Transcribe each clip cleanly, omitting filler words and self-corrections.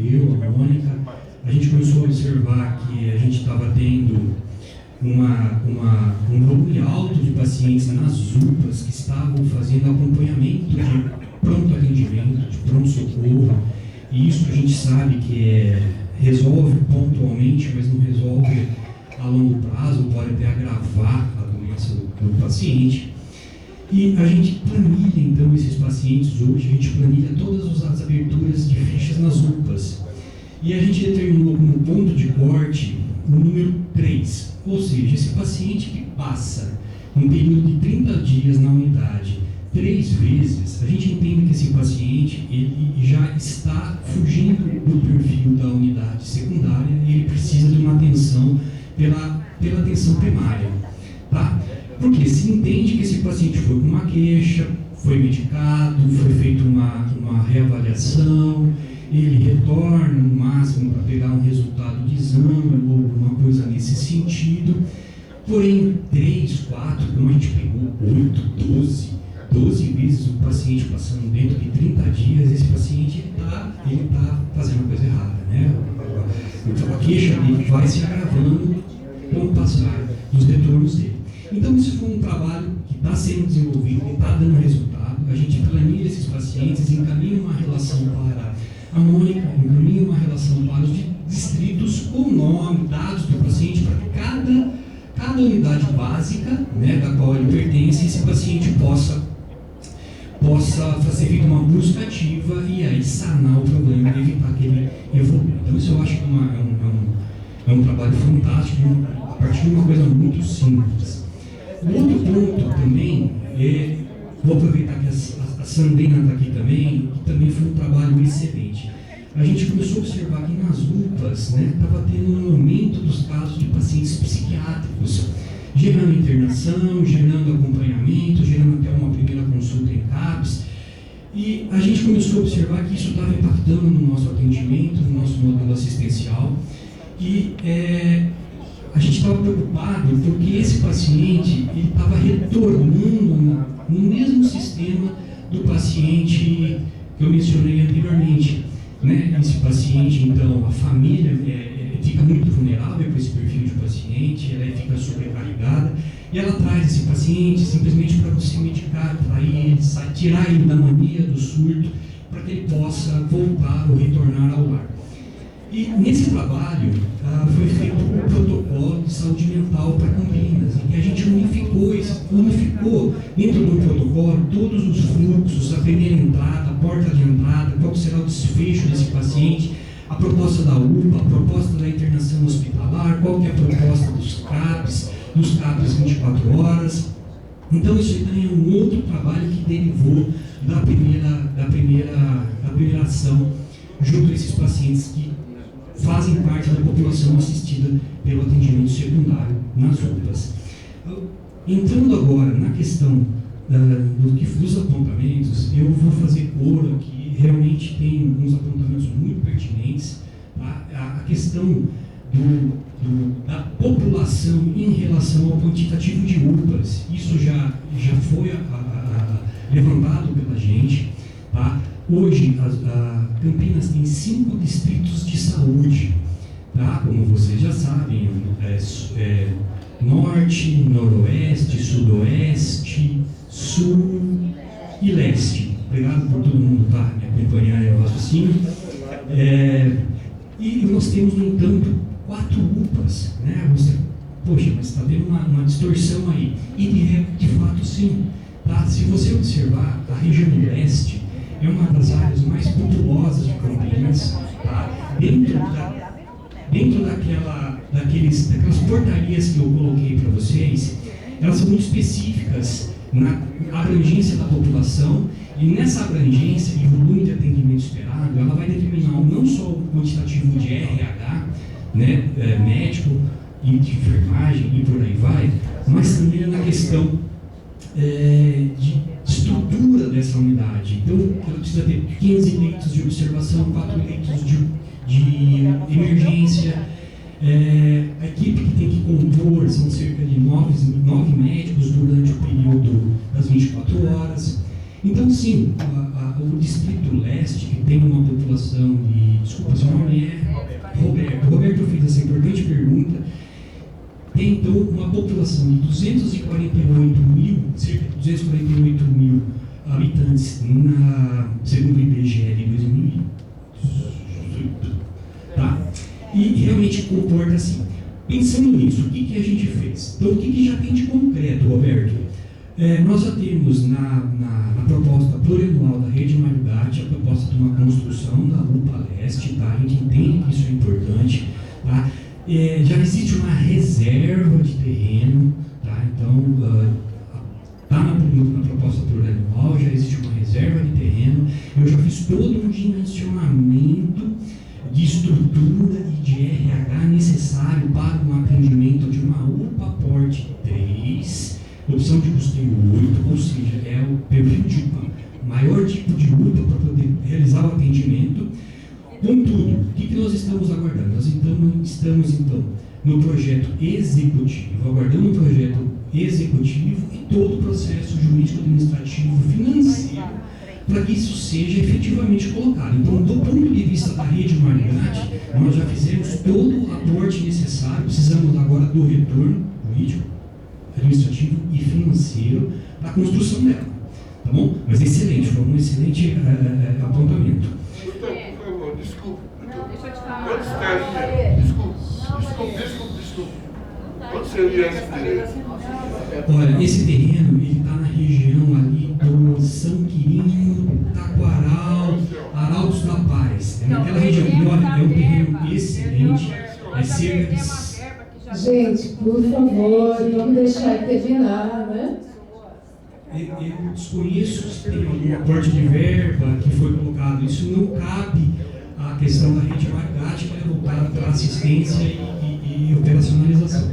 eu, a Mônica, a gente começou a observar que a gente estava tendo um volume alto de pacientes nas UPAs que estavam fazendo acompanhamento de pronto atendimento, de pronto-socorro, e isso a gente sabe que resolve pontualmente, mas não resolve a longo prazo, pode até agravar a doença do paciente. E a gente planilha, então, esses pacientes hoje, a gente planilha todas as aberturas de fichas nas UPAs. E a gente determinou como ponto de corte o número 3, ou seja, esse paciente que passa um período de 30 dias na unidade 3 vezes, a gente entende que esse paciente ele já está fugindo do perfil da unidade secundária e ele precisa de uma atenção pela atenção primária, tá? Porque se entende que esse paciente foi com uma queixa, foi medicado, foi feita uma reavaliação, ele retorna no máximo para pegar um resultado de exame ou alguma coisa nesse sentido. Porém, 3, 4, como a gente pegou 8, 12 vezes o paciente passando dentro de 30 dias, esse paciente ele tá fazendo a coisa errada, né? Então a queixa dele vai se agravando com o passar dos retornos dele. Então isso foi um trabalho que está sendo desenvolvido, que está dando resultado. A gente planilha esses pacientes, encaminha uma relação para a Mônica, encaminha uma relação para os distritos com nome, dados do paciente, para que cada unidade básica, né, da qual ele pertence, esse paciente possa ser feita uma busca ativa e aí sanar o problema e evitar que ele evolua. Então isso eu acho que é um trabalho fantástico, a partir de uma coisa muito simples. O outro ponto também vou aproveitar que a Sandrina está aqui também, que também foi um trabalho excelente. A gente começou a observar que nas UPAs, né, estava tendo um aumento dos casos de pacientes psiquiátricos, gerando internação, gerando acompanhamento, gerando até uma primeira consulta em CAPS. E a gente começou a observar que isso estava impactando no nosso atendimento, no nosso modelo assistencial. E a gente estava preocupado porque esse paciente estava retornando no mesmo sistema do paciente que eu mencionei anteriormente. Né? Esse paciente, então, a família fica muito vulnerável com esse perfil de paciente, ela fica sobrecarregada e ela traz esse paciente simplesmente para você medicar, para ele, tirar ele da mania, do surto, para que ele possa voltar ou retornar ao lar. E nesse trabalho foi feito um protocolo de saúde mental para Campinas, em que a gente unificou dentro do protocolo todos os fluxos, a primeira entrada, a porta de entrada, qual será o desfecho desse paciente, a proposta da UPA, a proposta da internação hospitalar, qual que é a proposta dos CAPs 24 horas. Então isso também é um outro trabalho que derivou da primeira ação junto a esses pacientes que fazem parte da população assistida pelo atendimento secundário nas UPAs. Entrando agora na questão dos apontamentos, eu vou fazer coro aqui, realmente tem alguns apontamentos muito pertinentes. Tá? A questão da população em relação ao quantitativo de UPAs, isso já foi levantado pela gente. Tá? Hoje, Campinas tem 5 distritos de saúde, tá? Como vocês já sabem, Norte, Noroeste, Sudoeste, Sul e Leste. Obrigado por todo mundo estar me acompanhando no raciocínio. E nós temos, no entanto, 4 UPAs, né? Poxa, mas está tendo uma distorção aí. E de fato, sim. Tá? Se você observar, a região leste é uma das áreas mais populosas de Campinas, tá? Dentro daquelas portarias que eu coloquei para vocês, elas são muito específicas na abrangência da população, e nessa abrangência e volume de atendimento esperado, ela vai determinar não só o quantitativo de RH, né, médico e de enfermagem e por aí vai, mas também na questão de estrutura dessa unidade. Então, ela precisa ter 15 leitos de observação, 4 leitos de emergência. A equipe que tem que compor são cerca de 9 médicos durante o período das 24 horas. Então, sim, o Distrito Leste, que tem uma população de, população de 248 mil, cerca de 248 mil habitantes, segundo o IBGE de 2018, tá? E realmente comporta assim. Pensando nisso, o que a gente fez? Então, o que já tem de concreto, Roberto? Nós já temos na proposta plurianual da Rede Mário Gatti a proposta de uma construção da UPA Leste, tá? A gente entende que isso é importante, tá? Já existe uma reserva de terreno, tá? Então, está na proposta plurianual, já existe uma reserva de terreno. Eu já fiz todo um dimensionamento de estrutura e de RH necessário para um atendimento de uma UPA porte 3, opção de custeio 8, ou seja, é o perfil de UPA, o maior tipo de UPA para poder realizar o atendimento. Contudo, o que nós estamos aguardando? Nós estamos então no projeto executivo, aguardando o projeto executivo e todo o processo jurídico, administrativo, financeiro, para que isso seja efetivamente colocado. Então, do ponto de vista da Rede Mário Gatti, nós já fizemos todo o aporte necessário, precisamos agora do retorno jurídico, administrativo e financeiro para a construção dela. Tá bom? Mas excelente, foi um excelente apontamento. Por favor, desculpe. Não, deixa eu te falar. Quantos casos? Desculpe. Quanto seria esse direito? Olha, esse terreno está na região ali do São Quirinho, Taquaral, Arautos da Paz. É naquela região. E olha, é um terreno excelente. É cerca de... Gente, por favor, vamos deixar ele terminar, né? Eu desconheço se tem algum aporte de verba que foi colocado. Isso não cabe à questão da Rede Mário Gatti, que é voltada para assistência e operacionalização.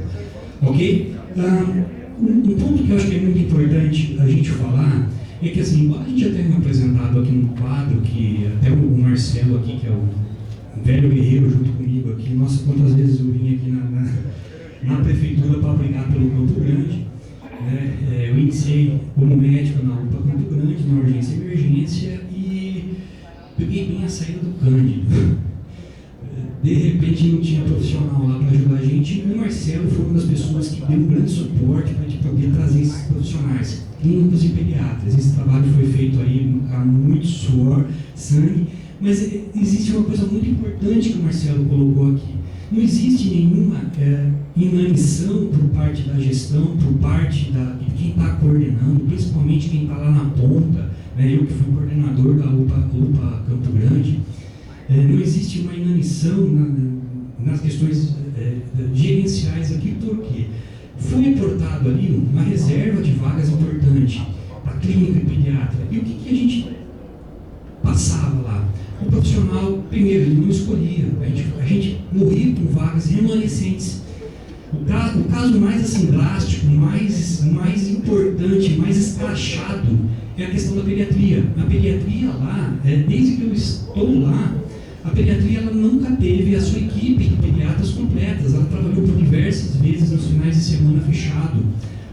Ok? Um ponto que eu acho que é muito importante a gente falar é que, assim, embora a gente já tenha apresentado aqui no quadro, que até o Marcelo aqui, que é o velho guerreiro junto comigo aqui, nossa, quantas vezes eu vim aqui na prefeitura para brigar pelo Campo Grande, né? Eu iniciei como médico na UPA Campo Grande, na urgência e emergência, e peguei bem a saída do Cândido. De repente não tinha profissional lá para ajudar a gente, e o Marcelo foi uma das pessoas que deu um grande suporte para a gente poder trazer esses profissionais, clínicos e pediatras. Esse trabalho foi feito aí a muito suor, sangue, mas existe uma coisa muito importante que o Marcelo colocou aqui. Não existe nenhuma inanição por parte da gestão, por parte de quem está coordenando, principalmente quem está lá na ponta, né? Eu que fui coordenador da UPA Campo Grande. Não existe uma inanição nas questões gerenciais aqui, porque foi aportado ali uma reserva de vagas importante para clínica e pediatra. E o que a gente passava lá? O profissional, primeiro, ele não escolhia, a gente morria com vagas remanescentes. O caso mais assim, drástico, mais importante, mais escrachado é a questão da pediatria. A pediatria lá, desde que eu estou lá, a pediatria ela nunca teve a sua equipe de pediatras completas. Ela trabalhou por diversas vezes nos finais de semana fechado.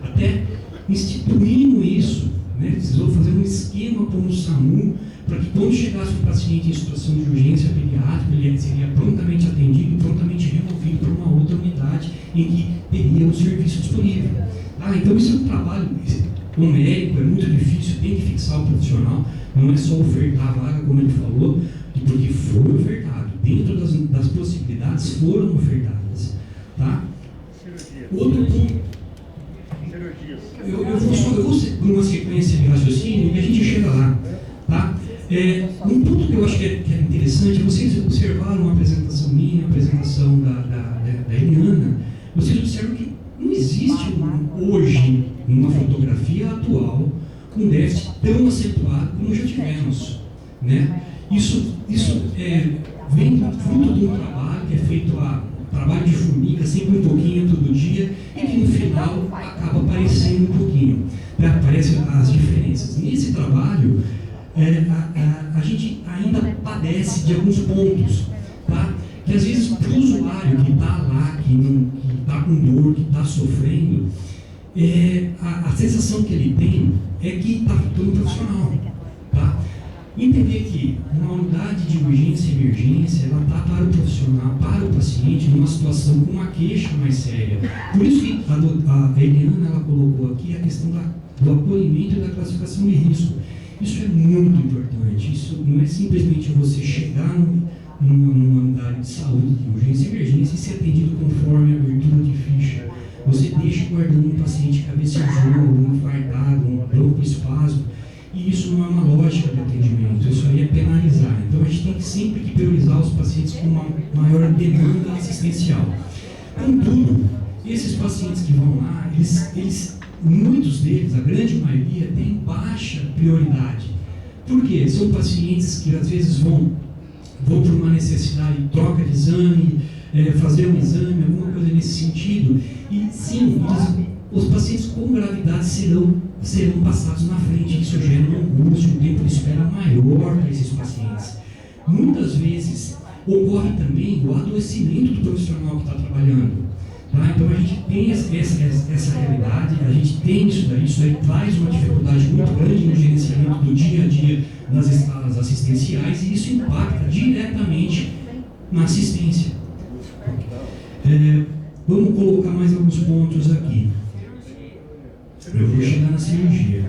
Até instituindo isso, né, precisou fazer um esquema com o SAMU para que quando chegasse um paciente em situação de urgência pediátrica, ele seria prontamente atendido e prontamente removido para uma outra unidade em que teria o serviço disponível. Então isso é um trabalho numérico, é muito difícil, tem que fixar o profissional, não é só ofertar a vaga, como ele falou, porque foi ofertado, dentro das possibilidades foram ofertadas. Tá? Outro ponto, eu vou seguir uma sequência de raciocínio e a gente chega lá. Tá? Um ponto que eu acho que é interessante, vocês observaram a apresentação minha, a apresentação da Eliana, vocês observam que não existe hoje, numa fotografia atual, um déficit tão acentuado como já tivemos. Né? Isso vem fruto de um trabalho que é feito trabalho de formiga, sempre um pouquinho todo dia, e que no final acaba aparecendo um pouquinho. Né? Aparecem as diferenças. Nesse trabalho, a gente ainda padece de alguns pontos, tá? Que às vezes para o usuário que está lá, que está com dor, que está sofrendo, a sensação que ele tem é que está faltando profissional. Tá? Entender que uma unidade de urgência e emergência ela está para o profissional, para o paciente. paciente numa situação com uma queixa mais séria. Por isso que a Eliana ela colocou aqui a questão do acolhimento e da classificação de risco. Isso é muito importante. Isso não é simplesmente você chegar numa unidade de saúde, de urgência e emergência e ser atendido conforme a abertura de ficha. Você deixa guardando um paciente cabeceador, um infartado, um broncoespasmo, e isso não é uma lógica de atendimento, isso aí é penalizar. Então a gente tem sempre que priorizar os pacientes com uma maior demanda assistencial. Contudo, esses pacientes que vão lá, muitos deles, a grande maioria, tem baixa prioridade. Por quê? São pacientes que às vezes vão por uma necessidade de troca de exame, fazer um exame, alguma coisa nesse sentido. E sim, os pacientes com gravidade serão passados na frente. Isso gera uma angústia, um tempo de espera maior para esses pacientes. Muitas vezes ocorre também o adoecimento do profissional que está trabalhando. Tá? Então a gente tem essa realidade, a gente tem isso aí traz uma dificuldade muito grande no gerenciamento do dia a dia das escalas assistenciais e isso impacta diretamente na assistência. Vamos colocar mais alguns pontos aqui. Eu vou chegar na cirurgia.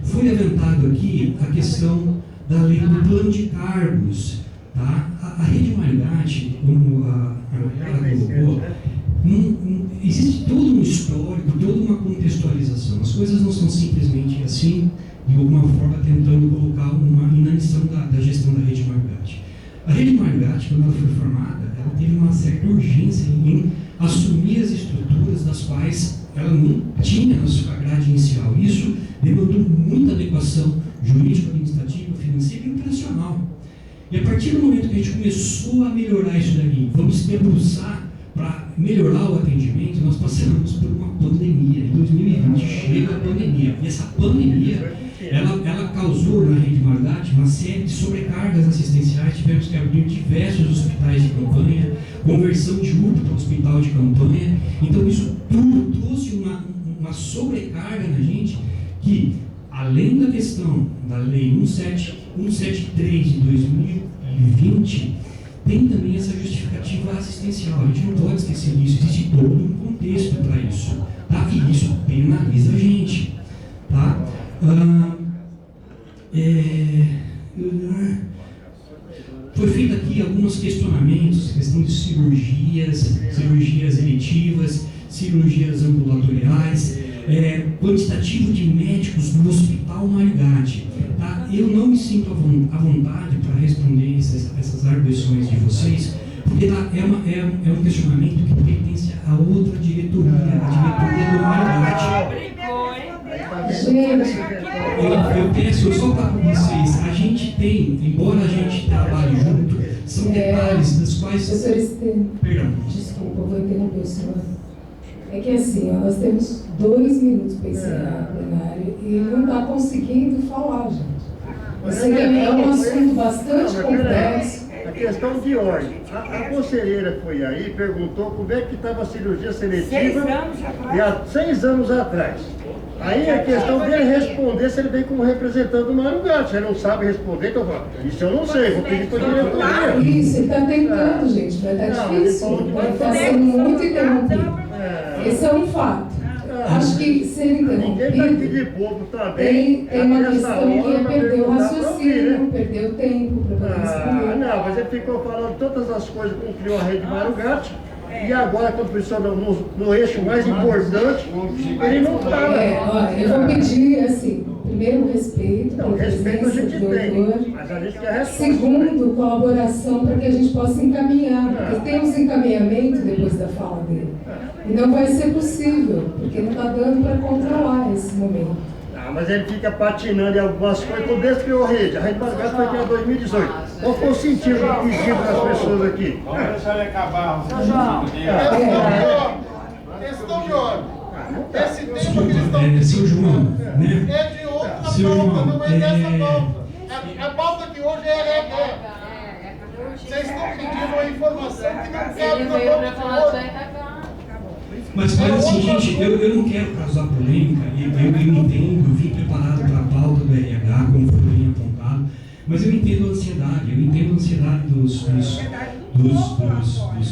Foi levantado aqui a questão da lei do plano de cargos. Tá? A Rede Marigatti, como ela colocou, existe todo um histórico, toda uma contextualização. As coisas não são simplesmente assim, de alguma forma tentando colocar uma inanição da gestão da Rede Marigatti. A Rede Marigatti, quando ela foi formada, ela teve uma certa urgência em assumir as estruturas das quais ela não tinha na sua grade inicial. Isso demandou muita adequação jurídico-administrativa, financeira e operacional. E a partir do momento que a gente começou a melhorar isso daqui, vamos debruçar para melhorar o atendimento, nós passamos por uma pandemia. Em 2020 chega a pandemia. E essa pandemia, ela causou na Rede Marigatti uma série de sobrecargas assistenciais. Tivemos que abrir diversos hospitais de campanha, conversão de UPA para hospital de campanha. Então isso tudo trouxe uma sobrecarga na gente que, além da questão da Lei 173 de 2020, tem também essa justificativa assistencial. A gente não pode esquecer disso, existe todo um contexto para isso. Tá? E isso penaliza a gente. Tá? Foi feito aqui alguns questionamentos, questão de cirurgias eletivas, cirurgias ambulatoriais, quantitativo de médicos no Hospital Marigatti. Tá? Eu não me sinto à vontade para responder essas arguições de vocês, porque é um questionamento que pertence a outra diretoria, a diretoria do Marigatti. Eu peço só para vocês, a gente tem, embora a gente trabalhe junto, são detalhes das quais... Professor Estevam, perdão. Desculpa, eu vou interromper o senhor. É que assim, nós temos 2 minutos para encerrar a plenária e ele não está conseguindo falar, gente. Você é um assunto bastante complexo. A questão de ordem. A conselheira foi aí e perguntou como é que estava a cirurgia seletiva há 6 anos atrás. Aí a questão dele responder se ele vem como representante do Marigatti. Se ele não sabe responder, então fala, isso eu não sei, vou pedir para a diretoria. Isso, ele está tentando, gente, vai estar difícil. Ele está sendo muito interrompido. Esse é um fato. Acho que ser interrompido tem uma questão que é perder o raciocínio, perder o tempo para poder responder. Não, mas ele ficou falando todas as coisas que criou a Rede Marigatti. E agora, quando precisa no eixo mais importante, ele não está. Eu vou pedir, assim, primeiro respeito, não, respeito a gente tem, mas a gente quer resposta. Segundo, colaboração para que a gente possa encaminhar, porque tem uns encaminhamentos depois da fala dele. E não vai ser possível, porque não está dando para controlar esse momento. Mas ele fica patinando em algumas coisas, quando desde criou a Rede Marigatti foi criada em 2018. Qual foi o sentido do pedido das pessoas aqui? Vamos deixar ele acabar. Questão de ordem. Esse tema que eles estão Seu João, né? é de outra Seu pauta, João, não é dessa pauta. A pauta que hoje vocês estão pedindo uma informação que não cabe na pauta de hoje. Mas assim, gente, eu não quero causar polêmica, eu entendo, eu vim preparado para a pauta do RH, como foi bem apontado, mas eu entendo a ansiedade, eu entendo a ansiedade dos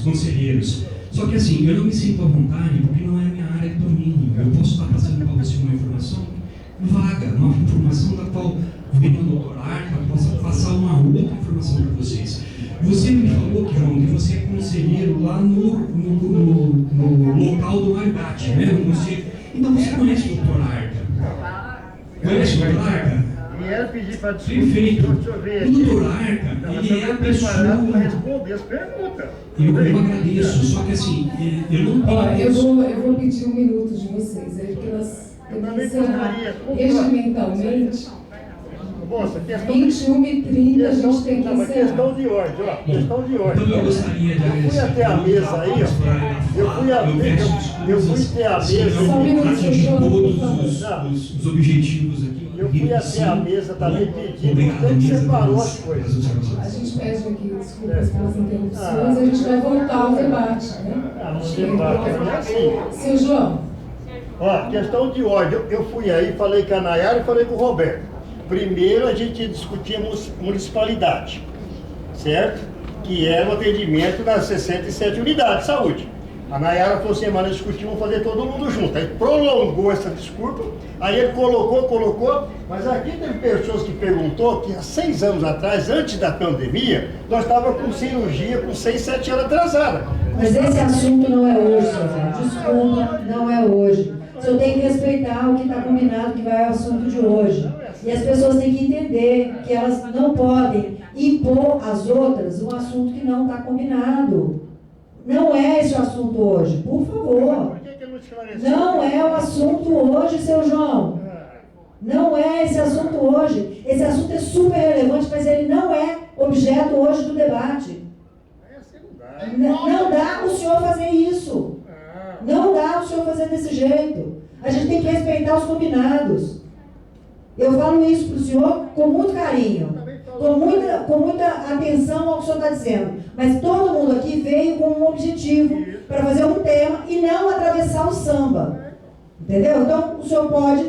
conselheiros. Só que assim, eu não me sinto à vontade porque não é a minha área de domínio. Eu posso estar passando para você uma informação vaga, uma informação da qual venha o doutor Arca possa passar uma outra informação para vocês. Você me falou, João, que você é conselheiro lá no local do Margate, né? Então você conhece o doutor Arca? Conhece o doutor Arca? Vieram pedir para discutir. Perfeito. O doutor Arca, ele é a pessoa... para responder as perguntas. Eu agradeço, só que assim, eu não tenho... Olha, eu vou pedir 1 minuto de vocês, aí porque nós temos que encerrar regimentalmente. Moça, 21h30 a gente tem que encerrar. Questão de ordem, ó. Questão de ordem. Então eu gostaria de agradecer. Eu fui até a mesa aí, ó. Eu fui até a mesa. Só um minuto, de todos os objetivos aqui. Eu fui até a mesa também pedindo, então você separou as coisas. A gente pede aqui desculpas pelas interrupções, a gente vai voltar ao debate, né? No debate é assim. Seu João. Ó, questão de ordem. Eu fui aí, falei com a Nayara e falei com o Roberto. Primeiro a gente discutia municipalidade, certo? Que era o atendimento das 67 unidades de saúde. A Nayara falou assim, mas nós discutimos fazer todo mundo junto. Aí prolongou essa desculpa, aí ele colocou, mas aqui teve pessoas que perguntou que há 6 anos atrás, antes da pandemia, nós estávamos com cirurgia com 6, 7 anos atrasada. Mas esse assunto não é hoje, senhor. Desculpa, não é hoje. O senhor tem que respeitar o que está combinado, que vai ao assunto de hoje. E as pessoas têm que entender que elas não podem impor às outras um assunto que não está combinado. Não é esse o assunto hoje, por favor. Por que não esclareceu? Não é o assunto hoje, seu João. Não é esse assunto hoje. Esse assunto é super relevante, mas ele não é objeto hoje do debate. Não dá o senhor fazer isso. Não dá o senhor fazer desse jeito. A gente tem que respeitar os combinados. Eu falo isso para o senhor com muito carinho, com muita atenção ao que o senhor está dizendo. Mas todo mundo aqui veio com um objetivo para fazer um tema e não atravessar o samba. Entendeu? Então, o senhor pode,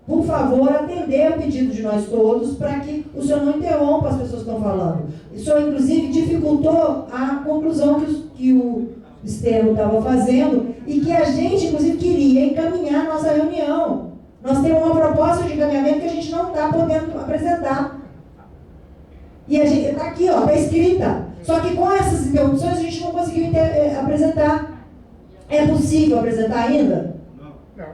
por favor, atender o pedido de nós todos para que o senhor não interrompa as pessoas que estão falando. O senhor, inclusive, dificultou a conclusão que o Estevão estava fazendo e que a gente, inclusive, queria encaminhar a nossa reunião. Nós temos uma proposta de encaminhamento que a gente não está podendo apresentar. E a gente está aqui, ó, está escrita. Só que com essas interrupções a gente não conseguiu apresentar. É possível apresentar ainda? Não.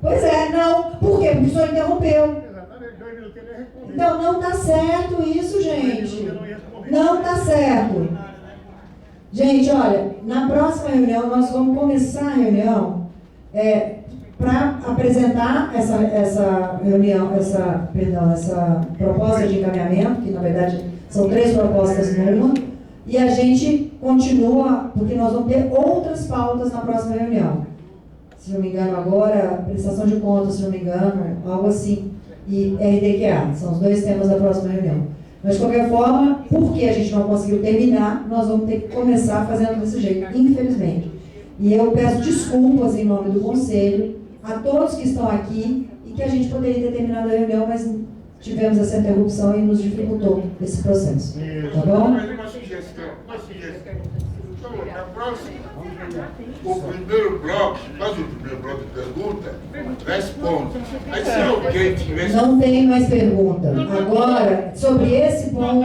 Pois é, não. Por quê? Porque o senhor interrompeu. Exatamente, 2 minutos ele respondeu. Então não está certo isso, gente. Não está certo. Gente, olha, na próxima reunião nós vamos começar a reunião para apresentar essa proposta de encaminhamento, que na verdade são 3 propostas numa, e a gente continua, porque nós vamos ter outras pautas na próxima reunião. Se não me engano agora, prestação de contas, se não me engano, algo assim, e RDQA, são os 2 temas da próxima reunião. Mas de qualquer forma, porque a gente não conseguiu terminar, nós vamos ter que começar fazendo desse jeito, infelizmente. E eu peço desculpas em nome do Conselho, a todos que estão aqui, e que a gente poderia ter terminado a reunião, mas tivemos essa interrupção e nos dificultou esse processo. Tá bom? Mas uma sugestão. Então, na próxima, o primeiro bloco, faz o primeiro bloco de pergunta, responde. Aí se alguém tivesse... Não tem mais pergunta. Agora, sobre esse ponto,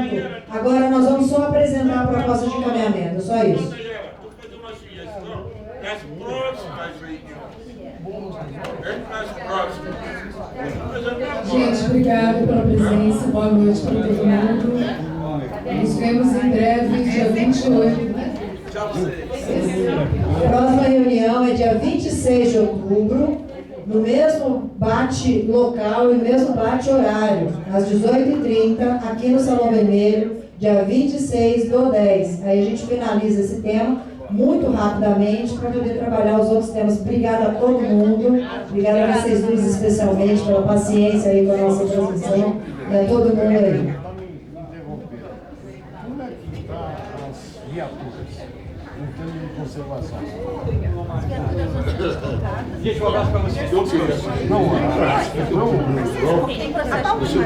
agora nós vamos só apresentar a proposta de encaminhamento, só isso. Estou fazendo uma sugestão nas próximas reuniões. Nas próximas. Gente, obrigada pela presença, boa noite para todo mundo. Nos vemos em breve, dia 28, né? A próxima reunião é dia 26 de outubro, no mesmo bate local e mesmo bate horário, às 18h30, aqui no Salão Vermelho, dia 26 do 10. Aí a gente finaliza esse tema muito rapidamente para poder trabalhar os outros temas. Obrigada a todo mundo, obrigada a vocês dois especialmente pela paciência aí com a nossa transmissão e a todo mundo aí. Como é que está as viaturas em termos de conservação? Gente, um abraço para vocês. Não, Tem processo de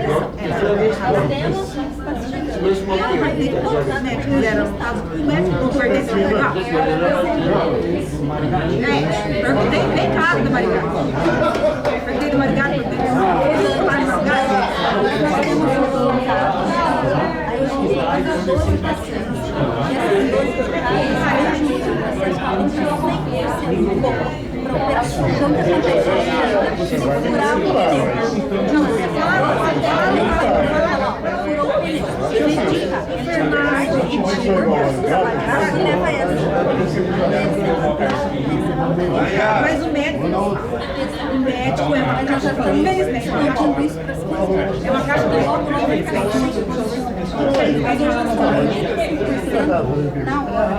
avaliação. Temos mesma pergunta. Quantos médicos eram? O médico do Nordeste legal? Perguntei bem caro do Marigá. Perguntei do Marigá, perguntei do Marigá. Aí eu cheguei a 12 pacientes. E essas 12 vocês falam que não tem para operação. Então, o que acontece? Furar o pneu. Não, você furou o pneu. Você indica enfermagem, trabalhar e leva essa. Mas o médico é uma caixa de mês, né? É uma caixa de logo no medicamento. Mas eu já estou na hora.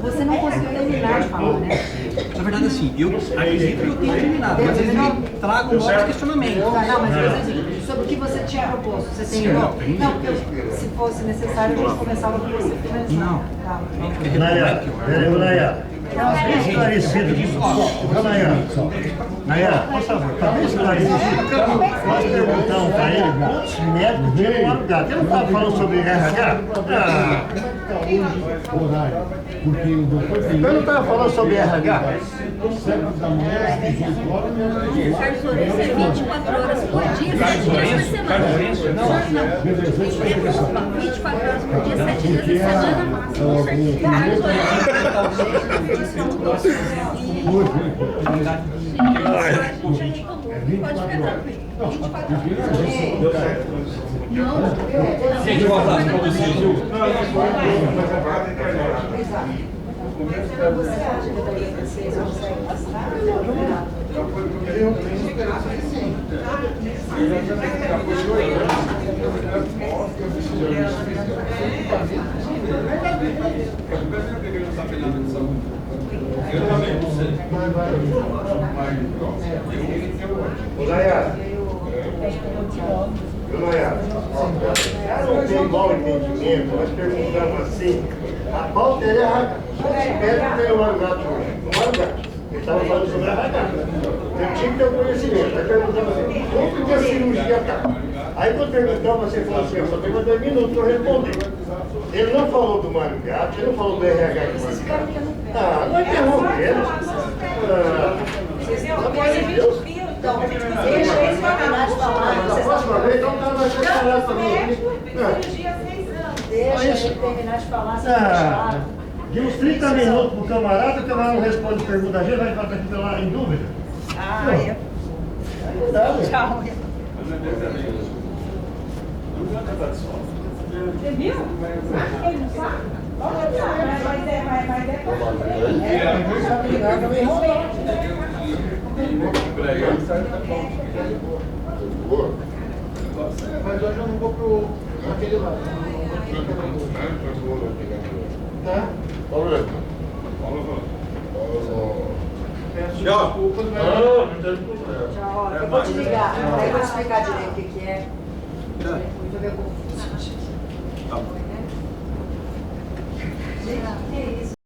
Você não conseguiu terminar de falar, né? Na verdade, assim, eu acredito que eu tenho terminado, mas eles me tragam novos questionamentos. Não, mas assim, sobre o que você tinha proposto, você terminou? Não, porque se fosse necessário, a gente começava com você finalizando. Não. Tá. Nayara, bem esclarecido disso. Nayara, por favor, está bem esclarecido. Nós perguntamos para ele quantos médicos tinham no lugar. Ele não estava falando sobre RH? Eu não estava falando sobre RH? Carlos Lourenço é 24 horas por dia, 7 dias por semana. Não. 24 horas por dia, 7 dias por semana máximo. Carlos pode ficar tranquilo. 24 horas. Gente, um abraço para vocês, viu? Você acha que daí vocês conseguem passar? Eu também não sei. Não tem mau entendimento, nós perguntamos assim, a pauta é RH. Médico tem o Marugato hoje, o Marugato. Ele estava falando sobre a RH. Eu tinha que ter o conhecimento. Aí perguntamos assim, como que a cirurgia está? Aí quando perguntamos, você falou assim, eu só tenho 2 minutos para responder. Ele não falou do Marugato, ele não falou do RH do Marugato. Não interrompe ele. Pelo amor de Deus. Então, deixa eles terminar de falar. Próxima vez, então tá mais falar também. Deixa ele terminar de falar, você vai falar. De uns 30 minutos pro camarada, o camarada não responde pergunta, a gente vai estar aqui lá em dúvida. Ah, é. Tchau. Você viu? Ele não sabe? Mas é Mas hoje eu não vou pro aquele lado. Tá? Tchau. Tchau, eu vou te ligar. Aí eu vou te explicar direito o que é. Muito bem confuso. Gente, que é isso?